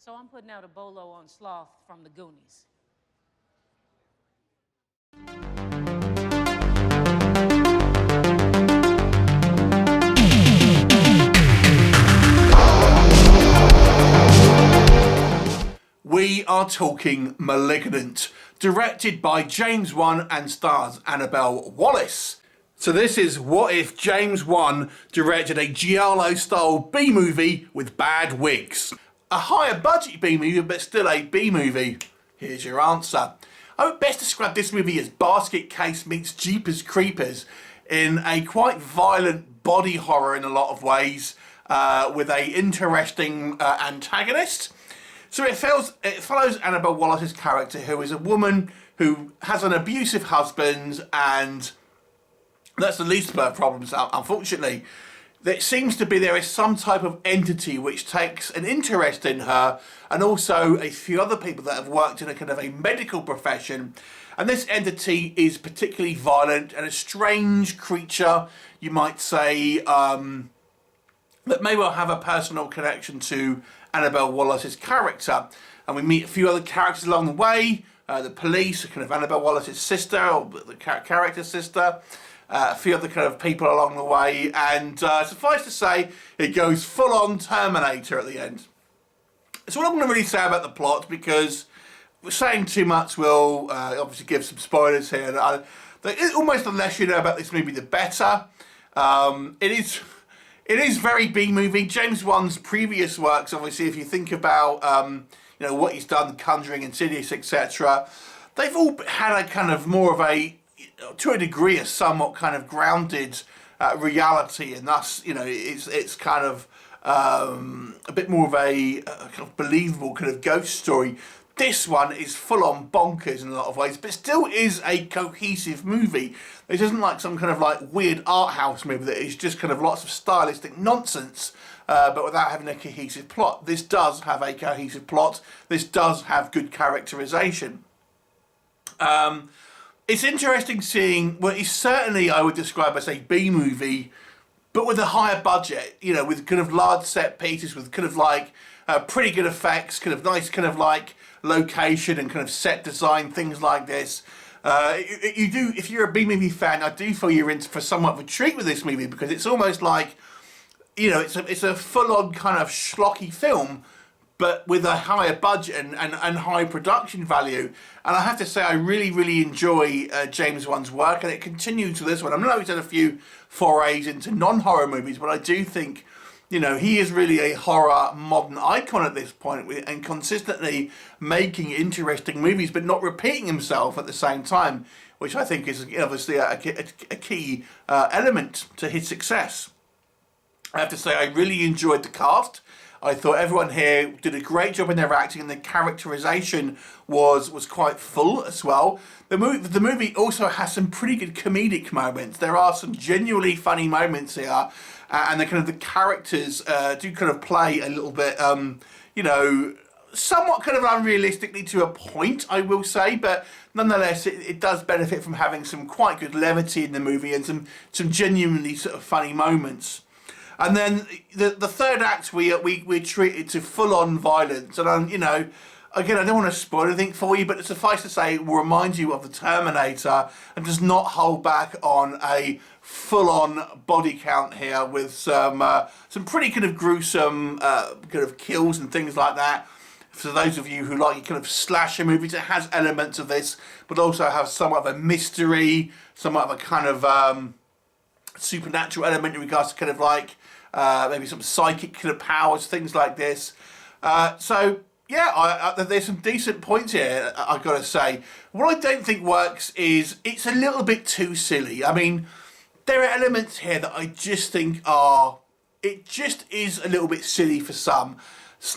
So I'm putting out a bolo on Sloth from the Goonies. We are talking Malignant, directed by James Wan and stars Annabelle Wallis. So this is what if James Wan directed a Giallo-style B-movie with bad wigs. A higher budget B-movie, but still a B-movie. Here's your answer. I would best describe this movie as Basket Case meets Jeepers Creepers in a quite violent body horror in a lot of ways, with a interesting antagonist. So it follows Annabelle Wallis' character, who is a woman who has an abusive husband, and that's the least of her problems, unfortunately. It seems to be there is some type of entity which takes an interest in her, and also a few other people that have worked in a kind of a medical profession. And this entity is particularly violent and a strange creature, you might say, that may well have a personal connection to Annabelle Wallis' character. And we meet a few other characters along the way. The police, kind of Annabelle Wallis' sister, or the character's sister. A few other kind of people along the way, and suffice to say, it goes full-on Terminator at the end. So what I'm going to really say about the plot, because saying too much will obviously give some spoilers here. Almost the less you know about this movie, the better. It is very B-movie. James Wan's previous works, obviously, if you think about you know what he's done, Conjuring, Insidious, etc., they've all had a kind of more of a, to a degree, a somewhat kind of grounded reality, and thus, you know, it's kind of a bit more of a kind of believable kind of ghost story. This one is full-on bonkers in a lot of ways, but still is a cohesive movie. It isn't like some kind of like weird art house movie that is just kind of lots of stylistic nonsense, but without having a cohesive plot. This does have a cohesive plot. This does have good characterization. It's interesting seeing, well, it's certainly, I would describe as a B-movie, but with a higher budget, you know, with kind of large set pieces, with kind of like pretty good effects, kind of nice kind of like location and kind of set design, things like this. You do, if you're a B-movie fan, I do feel you're in for somewhat of a treat with this movie, because it's almost like, you know, it's a full-on kind of schlocky film, but with a higher budget and high production value. And I have to say, I really, really enjoy James Wan's work, and it continues with this one. I know he's had a few forays into non-horror movies, but I do think, you know, he is really a horror modern icon at this point, and consistently making interesting movies, but not repeating himself at the same time, which I think is obviously a key element to his success. I have to say, I really enjoyed the cast. I thought everyone here did a great job in their acting, and the characterization was quite full as well. The movie also has some pretty good comedic moments. There are some genuinely funny moments here, and the characters do kind of play a little bit, you know, somewhat kind of unrealistically to a point, I will say, but nonetheless, it does benefit from having some quite good levity in the movie and some genuinely sort of funny moments. And then the third act, we're treated to full-on violence. And, you know, again, I don't want to spoil anything for you, but suffice to say, it will remind you of the Terminator and does not hold back on a full-on body count here, with some pretty kind of gruesome kind of kills and things like that. For those of you who like kind of slasher movies, it has elements of this, but also has somewhat of a mystery, somewhat of a kind of supernatural element in regards to kind of like maybe some psychic kind of powers, things like this. So yeah, there's some decent points here, I've got to say. What I don't think works is it's a little bit too silly. I mean, there are elements here that I just think it just is a little bit silly for some.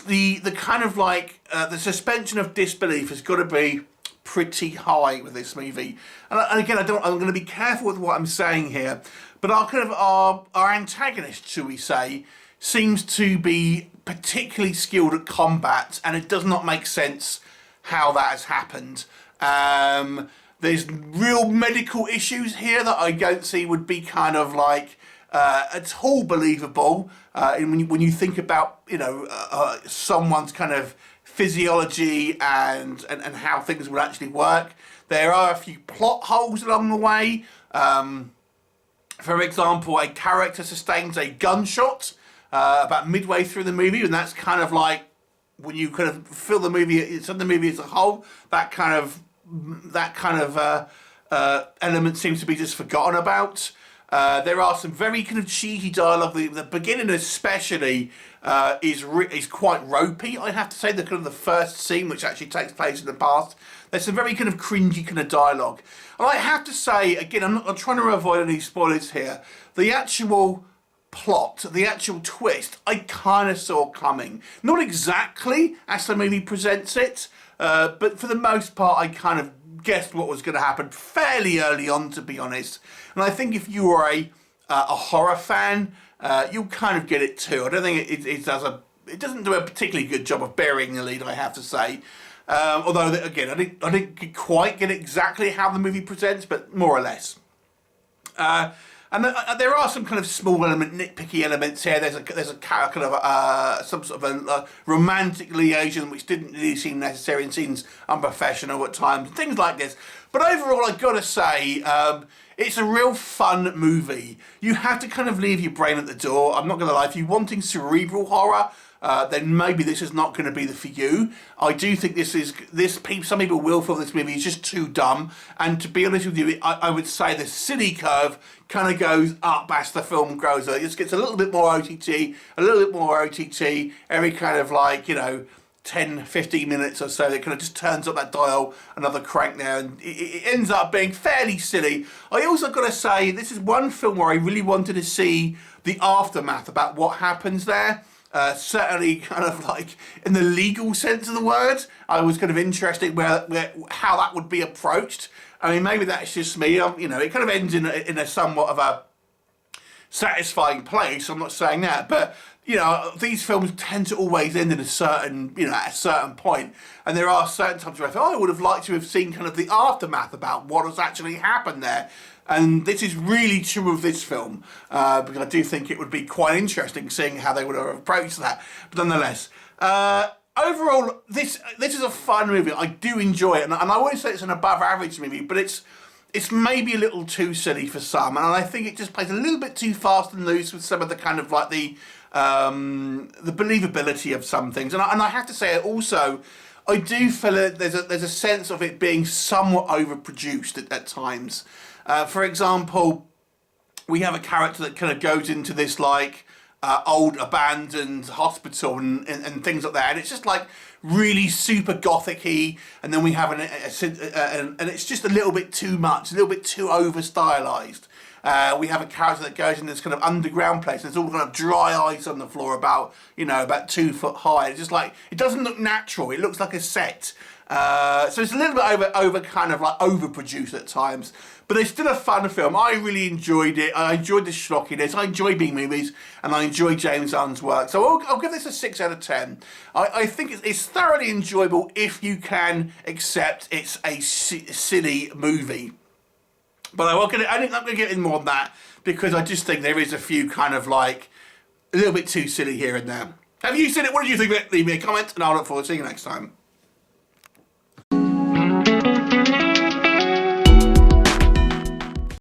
The kind of like the suspension of disbelief has got to be pretty high with this movie. And again, I'm going to be careful with what I'm saying here, but our antagonist, shall we say, seems to be particularly skilled at combat, and it does not make sense how that has happened. There's real medical issues here that I don't see would be kind of like at all believable when you think about, you know, someone's kind of physiology and how things would actually work. There are a few plot holes along the way. For example, a character sustains a gunshot about midway through the movie, and that's kind of like, when you kind of feel the movie, it's the movie as a whole, that kind of element seems to be just forgotten about. There are some very kind of cheesy dialogue. The beginning especially is quite ropey, I have to say. The kind of the first scene, which actually takes place in the past, there's some very kind of cringy kind of dialogue. And I have to say, again, I'm trying to avoid any spoilers here, the actual plot, the actual twist, I kind of saw coming. Not exactly as the movie presents it, but for the most part, I kind of guessed what was going to happen fairly early on, to be honest. And I think if you are a horror fan, you'll kind of get it too. I don't think it doesn't do a particularly good job of burying the lead, I have to say. Although, again, I didn't quite get exactly how the movie presents, but more or less. And there are some kind of small nitpicky elements here. There's a kind of some sort of a romantic liaison which didn't really seem necessary and seems unprofessional at times, things like this. But overall, I've got to say, it's a real fun movie. You have to kind of leave your brain at the door. I'm not going to lie. If you're wanting cerebral horror, then maybe this is not going to be for you. I do think some people will feel this movie is just too dumb. And to be honest with you, I would say the silly curve kind of goes up as the film grows. It just gets a little bit more OTT, every kind of 10, 15 minutes or so. It kind of just turns up that dial, another crank there, and it ends up being fairly silly. I also got to say, this is one film where I really wanted to see the aftermath about what happens there. Certainly kind of in the legal sense of the word, I was kind of interested how that would be approached. I mean, maybe that's just me. It kind of ends in a somewhat of a satisfying place. I'm not saying that, but these films tend to always end in a certain, at a certain point. And there are certain times where I thought, I would have liked to have seen kind of the aftermath about what has actually happened there. And this is really true of this film, because I do think it would be quite interesting seeing how they would have approached that. But nonetheless, overall, this is a fun movie. I do enjoy it, and I wouldn't say it's an above average movie, but it's maybe a little too silly for some, and I think it just plays a little bit too fast and loose with some of the kind of the believability of some things. And I have to say, also, I do feel that there's a sense of it being somewhat overproduced at times. For example, we have a character that kind of goes into this old abandoned hospital and things like that, and it's just really super gothic-y, and then we have and it's just a little bit too much, a little bit too over stylized. We have a character that goes in this kind of underground place, and there's all kind of dry ice on the floor about 2 foot high. It's just it doesn't look natural. It looks like a set. So it's a little bit overproduced at times, but it's still a fun film. I really enjoyed it. I enjoyed the schlockiness. I enjoy B-movies, and I enjoy James Gunn's work. So I'll give this a 6 out of 10. I think it's thoroughly enjoyable if you can accept it's a silly movie. But I'm not going to get in more than that, because I just think there is a few kind of a little bit too silly here and there. Have you seen it? What did you think of it? Leave me a comment, and I'll look forward to seeing you next time.